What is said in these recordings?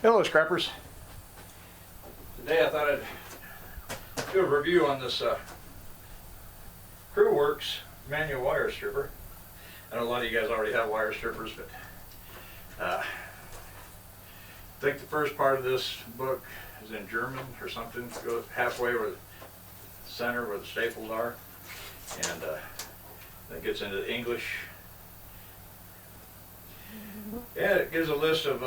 Hello scrappers. Today I thought I'd do a review on this Creworks manual wire stripper. I know a lot of you guys already have wire strippers, but I think the first part of this book is in German or something. It goes halfway where the center where the staples are, and then it gets into the English. Yeah, it gives a list of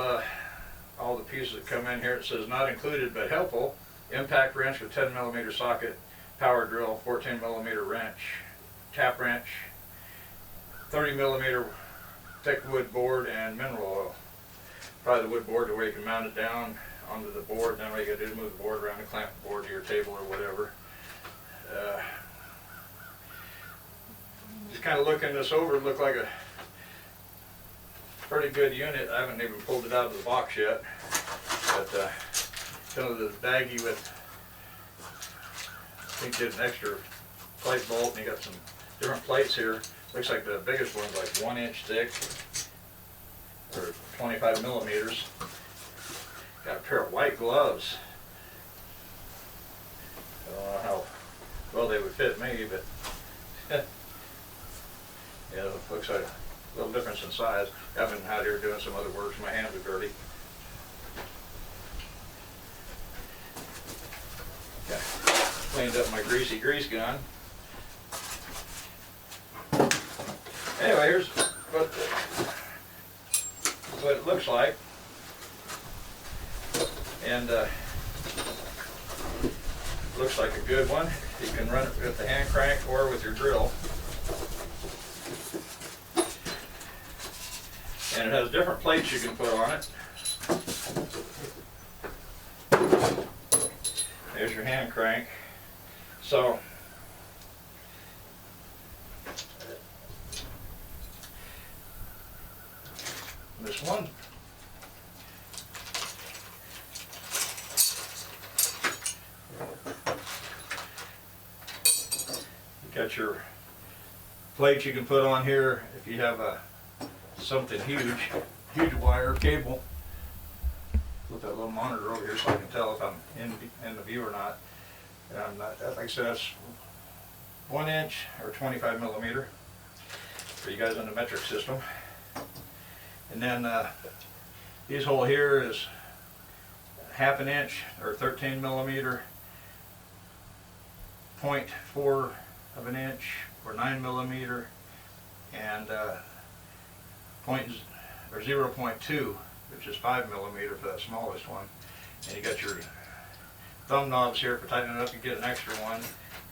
all the pieces that come in here. It says not included but helpful: impact wrench with 10mm socket, power drill, 14mm wrench, tap wrench, 30mm thick wood board, and mineral oil. Probably the wood board, the way you can mount it down onto the board, and then what you got to do is move the board around and clamp the board to your table or whatever. Just kind of looking this over, it looked like a pretty good unit. I haven't even pulled it out of the box yet, but kind of the baggie with, I think did an extra plate bolt, and you got some different plates here. Looks like the biggest one's like 1 inch thick, or 25mm. Got a pair of white gloves. I don't know how well they would fit me, but yeah, it looks like a little difference in size. I've been out here doing some other work, so my hands are dirty. Okay. Cleaned up my greasy grease gun. Anyway, here's what it looks like. And looks like a good one. You can run it with the hand crank or with your drill. And it has different plates you can put on it. There's your hand crank. So this one, you got your plates you can put on here if you have something huge wire cable. Put that little monitor over here so I can tell if I'm in the view or not. And I'm not, like I said, that's 1 inch or 25mm for you guys in the metric system. And then this hole here is 1/2 inch or 13mm, 0.4 of an inch or 9mm, and 0.2, which is 5mm for that smallest one. And you got your thumb knobs here for tightening it up. You get an extra one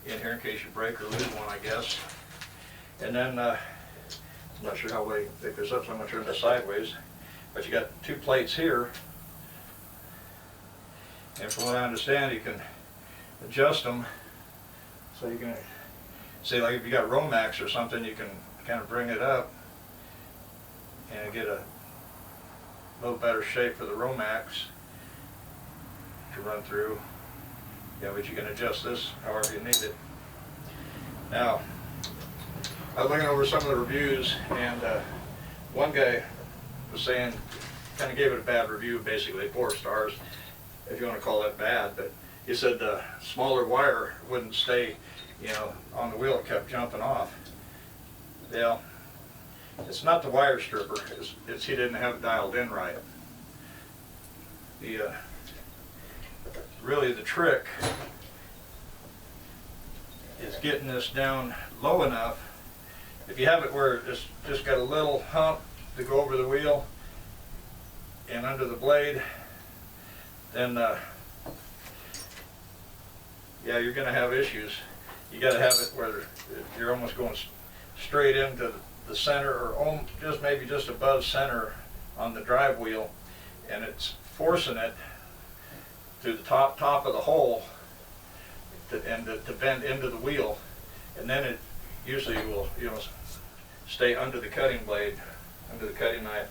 in here in case you break or lose one, I guess. And then I'm not sure how well you can pick this up, so I'm going to turn this sideways. But you got 2 plates here, and from what I understand, you can adjust them so you can, say like if you got Romax or something, you can kind of bring it up and get a little better shape for the Romax to run through. Yeah, but you can adjust this however you need it. Now, I was looking over some of the reviews, and one guy was saying, kind of gave it a bad review, basically 4 stars, if you want to call that bad, but he said the smaller wire wouldn't stay, on the wheel. It kept jumping off. Yeah. It's not the wire stripper, it's he didn't have it dialed in right. Really the trick is getting this down low enough. If you have it where it's just got a little hump to go over the wheel and under the blade, then yeah, you're going to have issues. You got to have it where you're almost going straight into the center, or maybe just above center on the drive wheel, and it's forcing it to the top of the hole to bend into the wheel, and then it usually will stay under the cutting blade, under the cutting knife.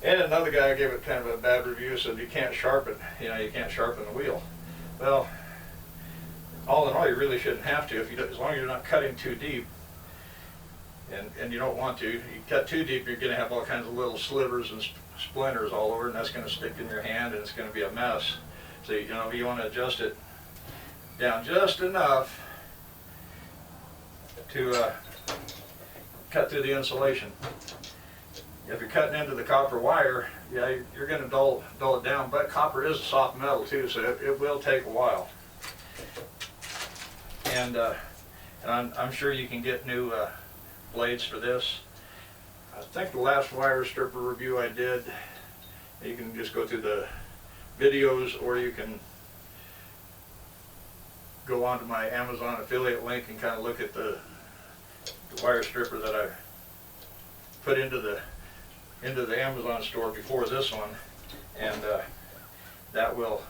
And another guy gave it kind of a bad review, said you can't sharpen, you can't sharpen the wheel. Well, all in all, you really shouldn't have to, as long as you're not cutting too deep. And you don't want to. You cut too deep, you're going to have all kinds of little slivers and splinters all over, and that's going to stick in your hand and it's going to be a mess. So you know, you want to adjust it down just enough to cut through the insulation. If you're cutting into the copper wire, yeah, you're going to dull it down, but copper is a soft metal too, so it will take a while. And I'm sure you can get new blades for this. I think the last wire stripper review I did, you can just go through the videos, or you can go onto my Amazon affiliate link and kind of look at the wire stripper that I put into the Amazon store before this one, and that will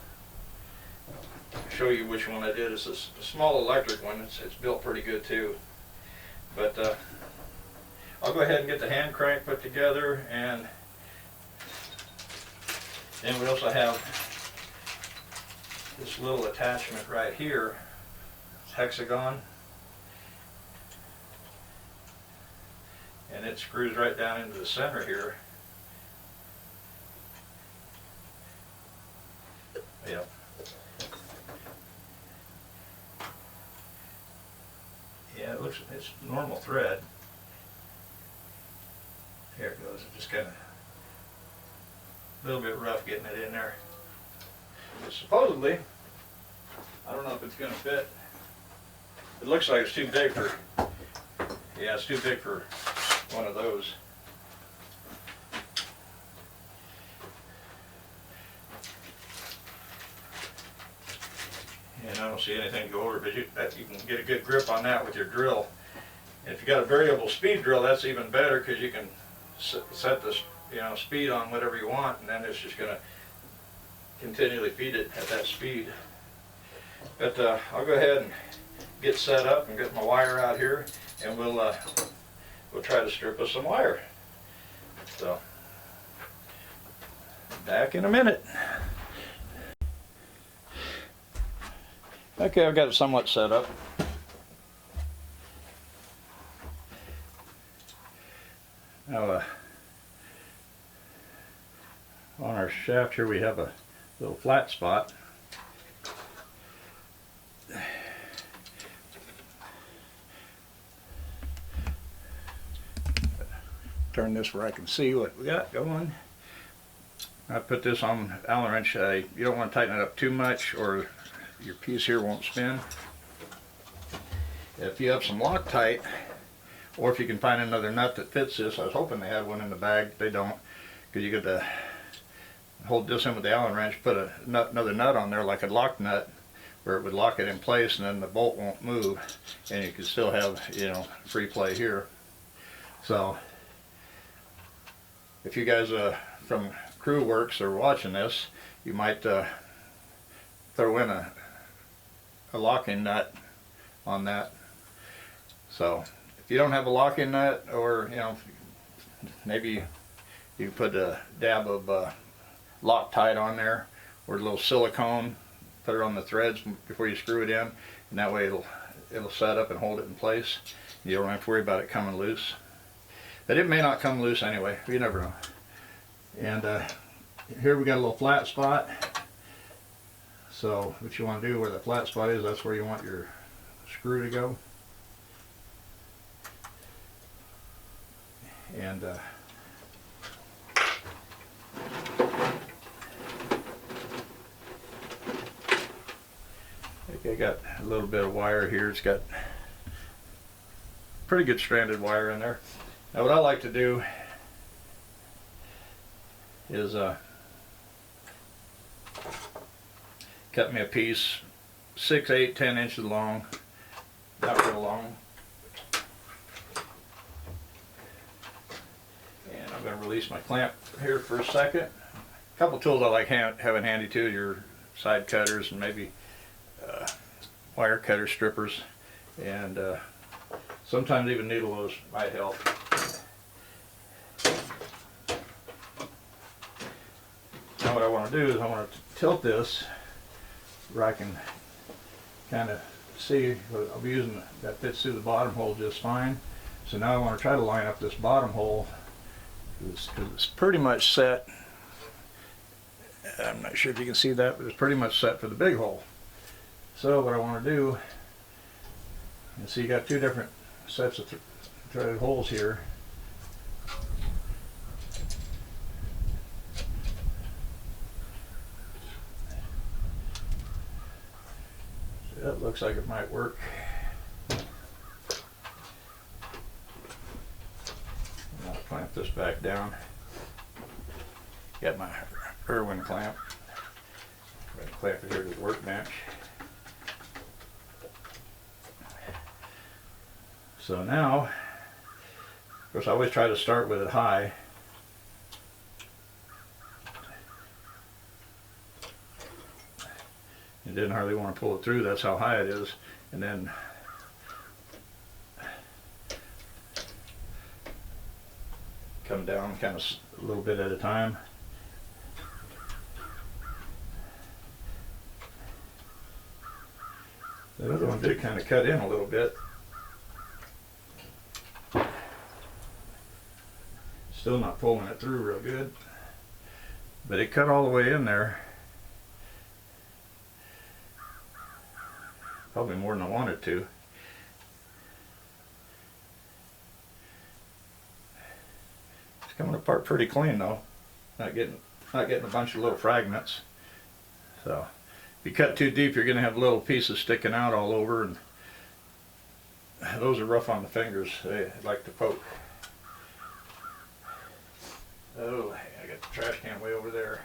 show you which one I did. It's a small electric one. It's built pretty good too. But I'll go ahead and get the hand crank put together, and then we also have this little attachment right here. It's hexagon, and it screws right down into the center here. Yep. Yeah, it's normal thread. There it goes. It just kind of a little bit rough getting it in there. But supposedly, I don't know if it's going to fit. It looks like it's too big for. Yeah, it's too big for one of those. And I don't see anything to go over, but you can get a good grip on that with your drill. And if you got a variable speed drill, that's even better, because you can set the speed on whatever you want, and then it's just going to continually feed it at that speed. But I'll go ahead and get set up and get my wire out here, and we'll try to strip us some wire. So, back in a minute. Okay, I've got it somewhat set up. Now, on our shaft here we have a little flat spot. Turn this where I can see what we got going. I put this on Allen wrench. You don't want to tighten it up too much, or your piece here won't spin. If you have some Loctite, or if you can find another nut that fits this, I was hoping they had one in the bag. They don't, because you got to hold this in with the Allen wrench, put another nut on there like a lock nut, where it would lock it in place, and then the bolt won't move, and you can still have, free play here. So if you guys from Creworks are watching this, you might throw in a locking nut on that. So if you don't have a locking nut, or maybe you put a dab of Loctite on there, or a little silicone, put it on the threads before you screw it in, and that way it'll set up and hold it in place. You don't have to worry about it coming loose. But it may not come loose anyway, you never know. And here we got a little flat spot. So what you want to do, where the flat spot is, that's where you want your screw to go. And I got a little bit of wire here. It's got pretty good stranded wire in there. Now what I like to do is cut me a piece 6, 8, 10 inches long, not real long. And I'm going to release my clamp here for a second. A couple tools I like having handy too, your side cutters and maybe wire cutter strippers, and sometimes even needle nose might help. Now what I want to do is I want to tilt this where I can kind of see what I'll be using. That fits through the bottom hole just fine. So now I want to try to line up this bottom hole, because it's pretty much set I'm not sure if you can see that, but it's pretty much set for the big hole. So what I want to do, you see you got two different sets of threaded holes here. So that looks like it might work. I'll clamp this back down. Got my Irwin clamp. I'm going to clamp it here to the workbench. So now, of course, I always try to start with it high. You didn't hardly want to pull it through, that's how high it is. And then come down kind of a little bit at a time. The other one did kind of cut in a little bit. Still not pulling it through real good, but it cut all the way in there. Probably more than I wanted to. It's coming apart pretty clean though. Not getting a bunch of little fragments. So if you cut too deep, you're going to have little pieces sticking out all over, and those are rough on the fingers. They like to poke. Oh, I got the trash can way over there.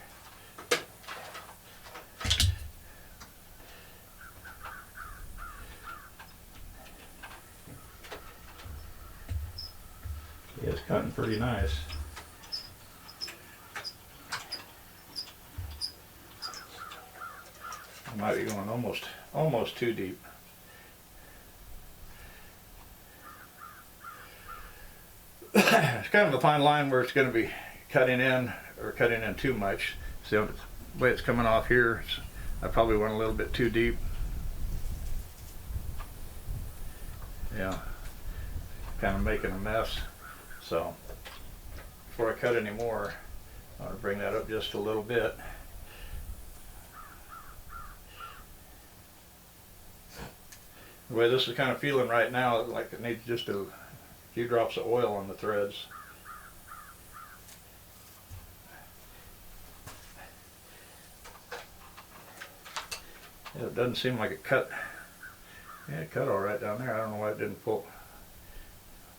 Yeah, it's cutting pretty nice. I might be going almost too deep. It's kind of a fine line where it's going to be cutting in or cutting in too much. See the way it's coming off here, I probably went a little bit too deep. Yeah, kind of making a mess. So before I cut any more, I want to bring that up just a little bit. The way this is kind of feeling right now, like it needs just a few drops of oil on the threads. Yeah, it doesn't seem like it cut. Yeah, it cut all right down there. I don't know why it didn't pull,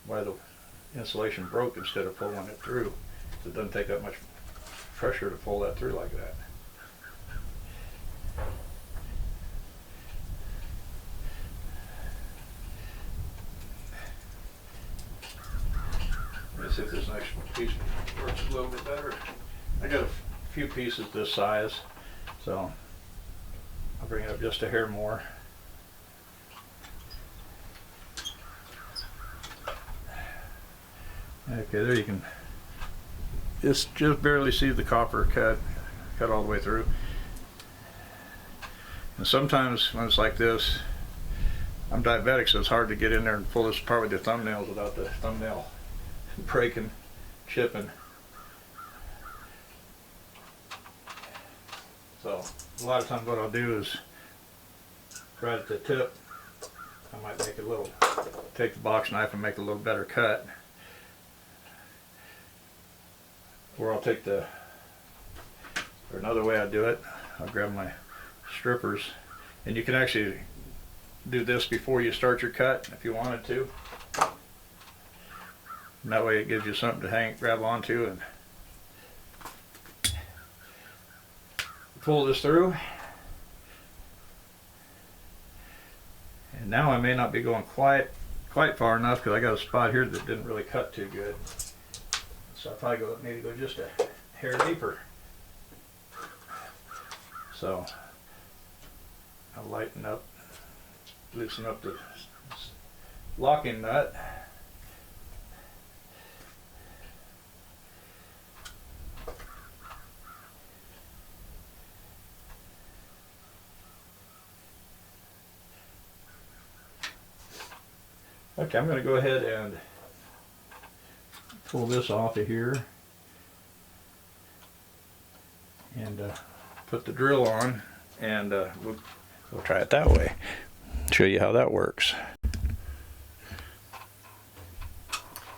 why the insulation broke instead of pulling it through. It doesn't take that much pressure to pull that through like that. Let's see if this next piece works a little bit better. I got a few pieces this size, so I'll bring it up just a hair more. Okay, there you can just barely see the copper cut all the way through. And sometimes when it's like this, I'm diabetic, so it's hard to get in there and pull this apart with your thumbnails without the thumbnail breaking, chipping. So a lot of times what I'll do is right at the tip, I might make a little, take the box knife and make a little better cut. Or I'll take or another way I do it, I'll grab my strippers, and you can actually do this before you start your cut if you wanted to. And that way it gives you something to grab onto and pull this through. And now I may not be going quite far enough because I got a spot here that didn't really cut too good. So I probably need to go just a hair deeper. So I'll lighten up, loosen up the locking nut. Okay, I'm going to go ahead and pull this off of here and put the drill on, and we'll try it that way. Show you how that works.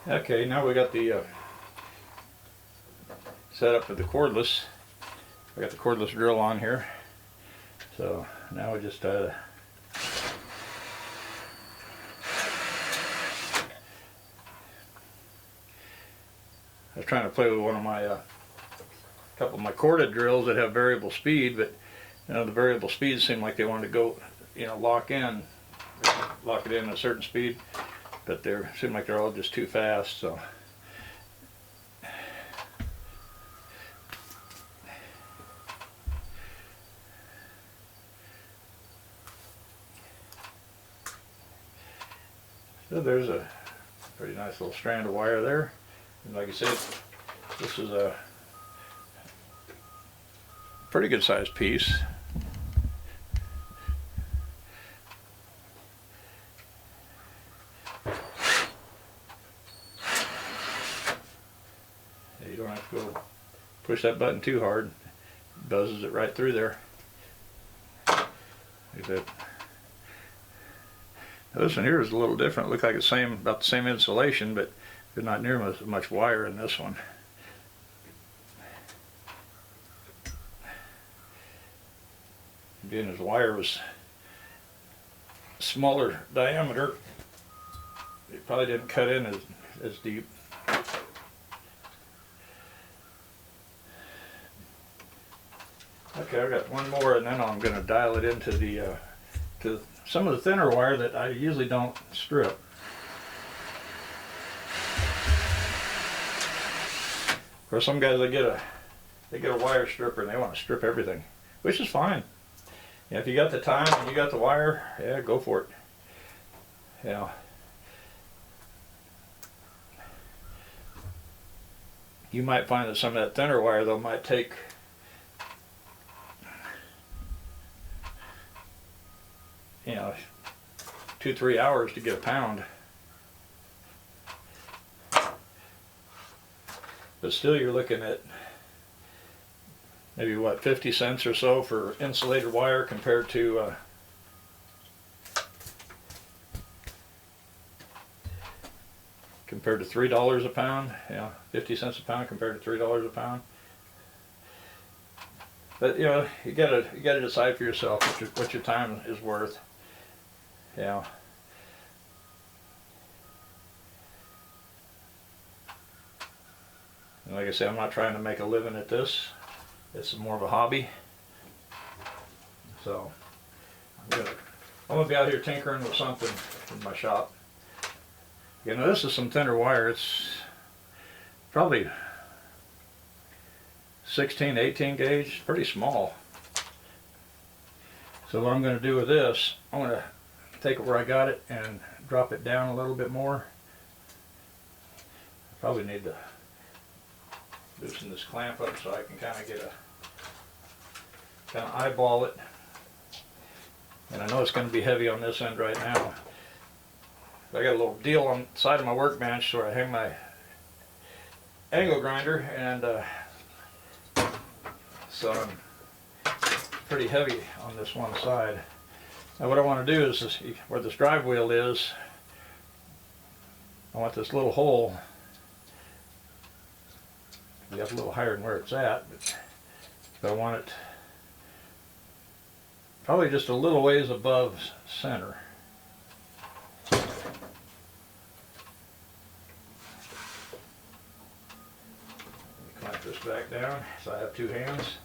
Okay, now we got the setup for the cordless. I got the cordless drill on here. So now we just I was trying to play with one of my couple of my corded drills that have variable speed, but you know, the variable speeds seem like they want to go, you know, lock it in at a certain speed, but they seem like they're all just too fast. So there's a pretty nice little strand of wire there. And like I said, this is a pretty good sized piece. You don't have to go push that button too hard. It buzzes it right through there. Like that. Now this one here is a little different. It looks like it's about the same insulation, but there's not near as much wire in this one. Again, his wire was smaller diameter, it probably didn't cut in as deep. Okay, I got one more, and then I'm going to dial it into the to some of the thinner wire that I usually don't strip. Of course, some guys they get a wire stripper and they want to strip everything, which is fine. Yeah, if you got the time and you got the wire, yeah, go for it. Yeah. You might find that some of that thinner wire though might take you know 2-3 hours to get a pound. But still you're looking at maybe what, 50 cents or so for insulated wire compared to $3 a pound. Yeah, 50 cents a pound compared to $3 a pound. But you know, you gotta decide for yourself what your time is worth. Yeah. And like I say, I'm not trying to make a living at this. It's more of a hobby. So I'm gonna be out here tinkering with something in my shop. You know, this is some thinner wire. It's probably 16, 18 gauge, pretty small. So what I'm going to do with this, I'm going to take it where I got it and drop it down a little bit more. Probably need to loosen this clamp up so I can kind of eyeball it. And I know it's going to be heavy on this end right now. I got a little deal on the side of my workbench where I hang my angle grinder, and so I'm pretty heavy on this one side. Now what I want to do is where this drive wheel is, I want this little hole to be up a little higher than where it's at, but I want it probably just a little ways above center. Clamp this back down so I have two hands.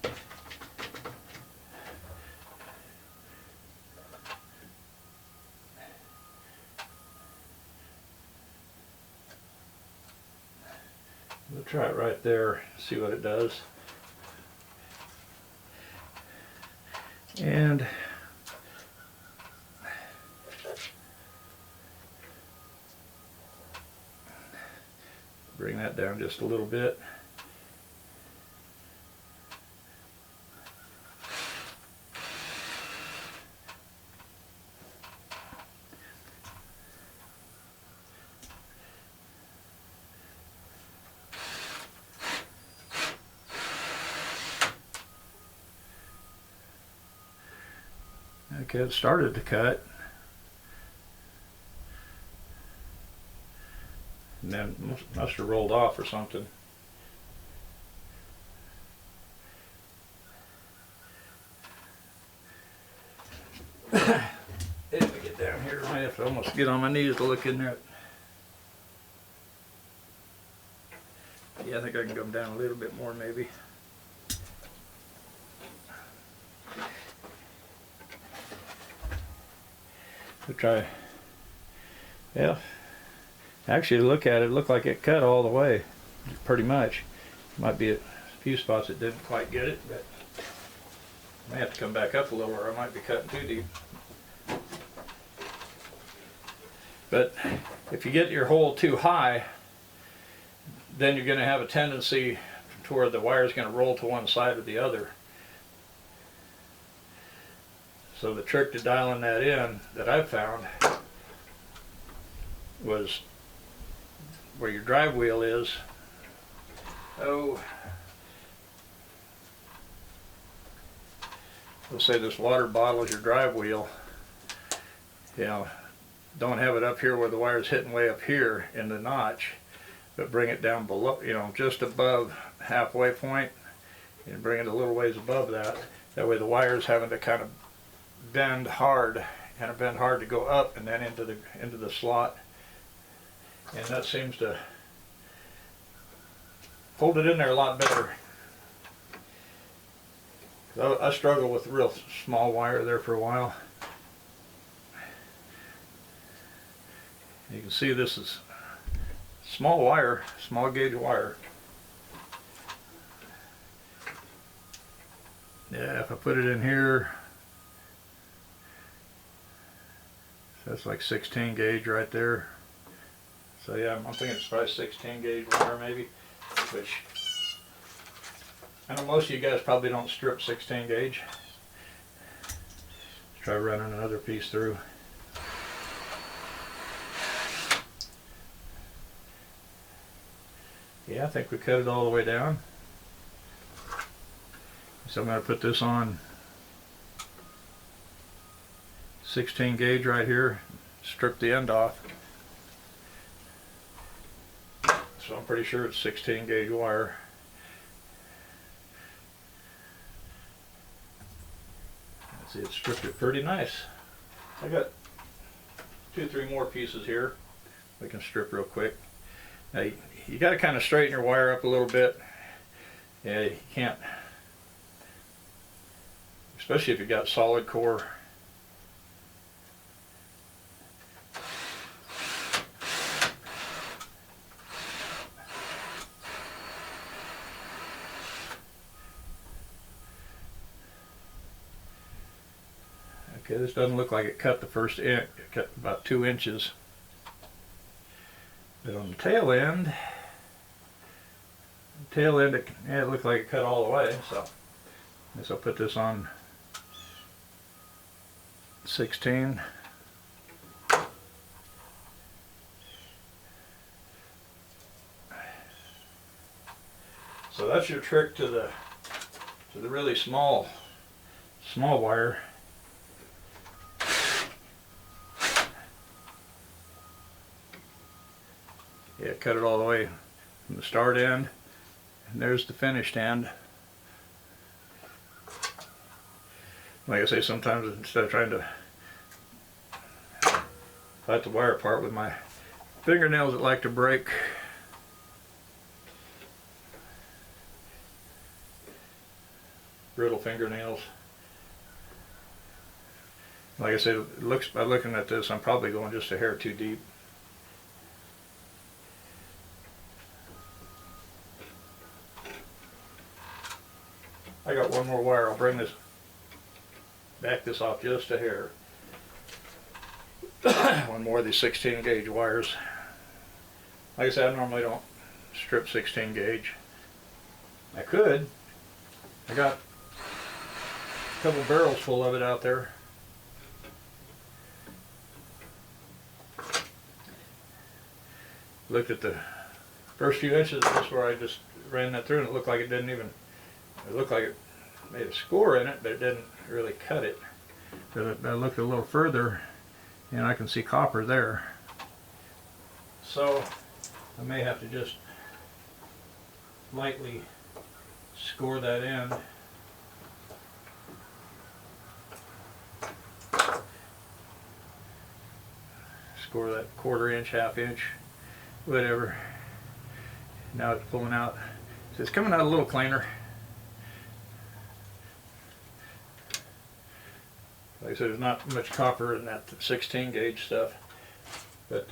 We'll try it right there, see what it does. And bring that down just a little bit. Okay, it started to cut. And then must have rolled off or something. If I get down here, I might have to almost get on my knees to look in there. Yeah, I think I can come down a little bit more maybe. We'll try. Yeah. Actually, look at it, it looked like it cut all the way, pretty much. Might be a few spots that didn't quite get it, but I may have to come back up a little, or I might be cutting too deep. But if you get your hole too high, then you're going to have a tendency to where the wire is going to roll to one side or the other. So the trick to dialing that in that I've found was where your drive wheel is. Let's say this water bottle is your drive wheel. You know, don't have it up here where the wire is hitting way up here in the notch, but bring it down below, you know, just above halfway point, and bring it a little ways above that. That way the wire is having to kind of bend hard to go up and then into the slot, and that seems to hold it in there a lot better. I struggled with real small wire there for a while. You can see this is small wire, small gauge wire. Yeah, if I put it in here, that's like 16 gauge right there. So yeah, I'm thinking it's probably 16 gauge wire maybe, which I know most of you guys probably don't strip 16 gauge. Let's try running another piece through. Yeah, I think we cut it all the way down. So I'm going to put this on 16 gauge right here, strip the end off. So I'm pretty sure it's 16 gauge wire. See, it stripped it pretty nice. I got 2-3 more pieces here we can strip real quick. Now you got to kind of straighten your wire up a little bit. Yeah, you can't, especially if you've got solid core. Okay, this doesn't look like it cut the first inch, it cut about 2 inches. But on the tail end, it looked like it cut all the way, so I guess I'll put this on 16. So that's your trick to the really small wire. Yeah, cut it all the way from the start end, and there's the finished end. Like I say, sometimes instead of trying to fight the wire apart with my fingernails that like to break, brittle fingernails. Like I said, it looks, by looking at this, I'm probably going just a hair too deep. I got one more wire. I'll bring this, back this off just a hair. One more of these 16 gauge wires. Like I said, I normally don't strip 16 gauge. I could. I got a couple barrels full of it out there. Looked at the first few inches of this where I just ran that through, and it looked like it didn't even, it looked like it made a score in it, but it didn't really cut it. But I looked a little further and I can see copper there. So I may have to just lightly score that in. Score that 1/4 inch, 1/2 inch, whatever. Now it's pulling out. So it's coming out a little cleaner. Like I said, there's not much copper in that 16 gauge stuff, but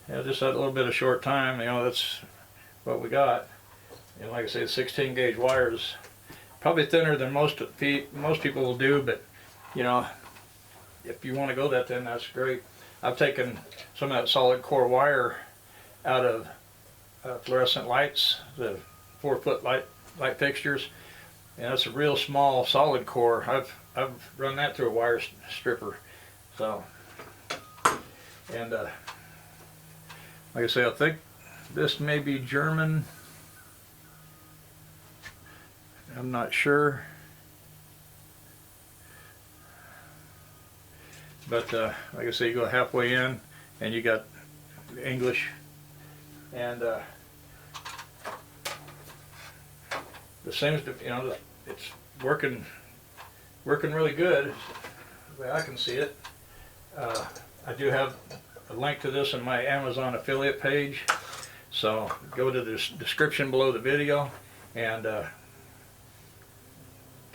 yeah, just that little bit of short time, you know, that's what we got. And like I say, the 16 gauge wire is probably thinner than most people will do, but you know, if you want to go that thin, that's great. I've taken some of that solid core wire out of fluorescent lights, the 4-foot light fixtures. And that's a real small solid core. I've run that through a wire stripper. So, and like I say, I think this may be German. I'm not sure. But like I say, you go halfway in and you got English, and it seems to, you know, it's working really good, the way I can see it. I do have a link to this in my Amazon affiliate page, so go to the description below the video and to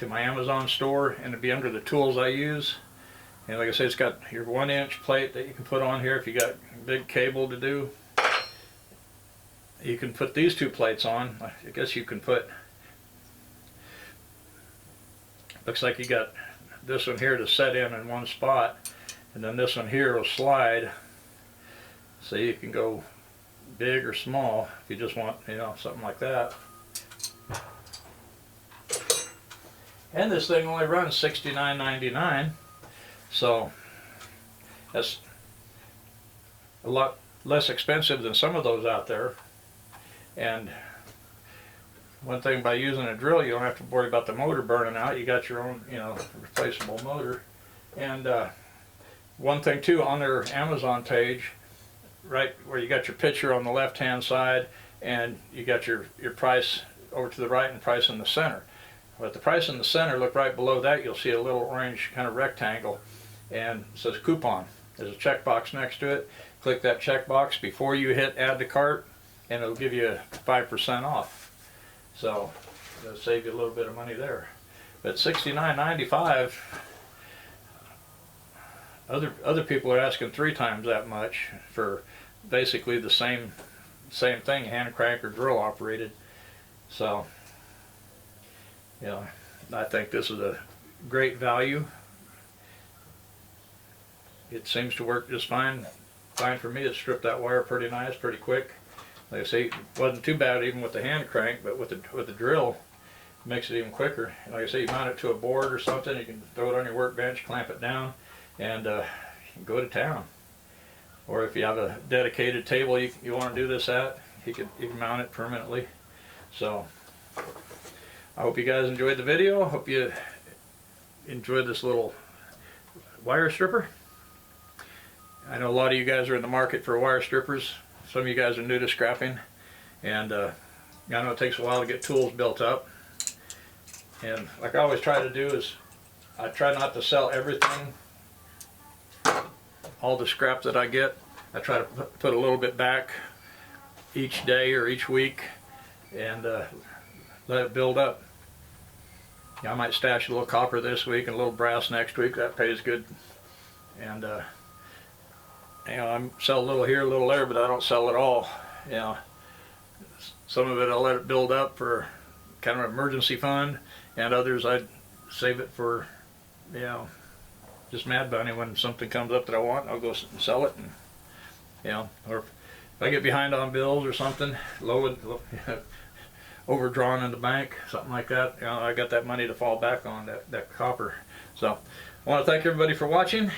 my Amazon store, and it'll be under the tools I use. And like I say, it's got your 1-inch plate that you can put on here if you got a big cable to do. You can put these 2 plates on. I guess you can put, looks like you got this one here to set in one spot, and then this one here will slide, so you can go big or small if you just want, you know, something like that. And this thing only runs $69.99, so that's a lot less expensive than some of those out there. And one thing, by using a drill, you don't have to worry about the motor burning out. You got your own, you know, replaceable motor. And one thing too, on their Amazon page, right where you got your picture on the left hand side, and you got your price over to the right and price in the center. But the price in the center, look right below that, you'll see a little orange kind of rectangle, and it says coupon. There's a checkbox next to it. Click that checkbox before you hit add to cart, and it'll give you 5% off. So it'll save you a little bit of money there. But $69.95, other people are asking 3 times that much for basically the same thing, hand crank or drill operated. So, you know, I think this is a great value. It seems to work just fine for me. It stripped that wire pretty nice, pretty quick. Like I say, it wasn't too bad even with the hand crank, but with the drill, it makes it even quicker. Like I say, you mount it to a board or something, you can throw it on your workbench, clamp it down, and you can go to town. Or if you have a dedicated table you want to do this at, you can mount it permanently. So I hope you guys enjoyed the video. I hope you enjoyed this little wire stripper. I know a lot of you guys are in the market for wire strippers. Some of you guys are new to scrapping, and I know it takes a while to get tools built up. And like I always try to do is, I try not to sell everything, all the scrap that I get. I try to put a little bit back each day or each week, and let it build up. You know, I might stash a little copper this week and a little brass next week. That pays good. And you know, I sell a little here, a little there, but I don't sell it all. You know, some of it I'll let it build up for kind of an emergency fund, and others I'd save it for, you know, just mad bunny. When something comes up that I want, I'll go sell it, and you know, or if I get behind on bills or something, overdrawn in the bank, something like that, you know, I got that money to fall back on, that copper. So I want to thank everybody for watching.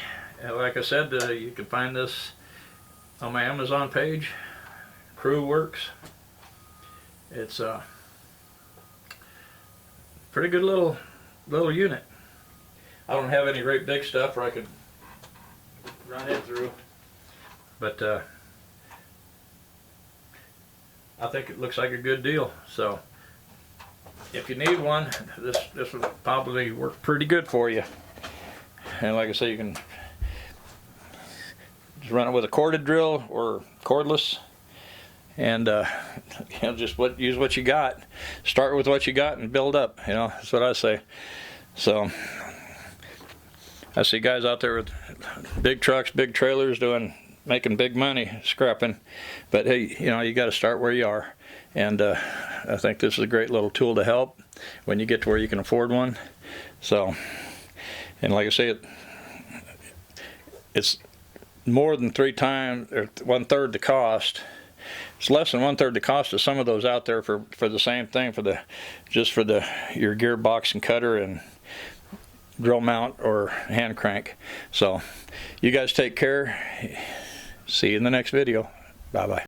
Like I said, you can find this on my Amazon page, Creworks. It's a pretty good little little unit. I don't have any great big stuff where I could run it through, but I think it looks like a good deal. So if you need one, this will probably work pretty good for you. And like I say, you can just run it with a corded drill or cordless, and you know, just use what you got. Start with what you got and build up. You know, that's what I say. So I see guys out there with big trucks, big trailers, making big money scrapping, but hey, you know, you got to start where you are, and I think this is a great little tool to help when you get to where you can afford one. So, and like I say, it's more than 3 times or 1/3 the cost. It's less than 1/3 the cost of some of those out there for the same thing, just for your gearbox and cutter and drill mount or hand crank. So you guys take care. See you in the next video. Bye bye.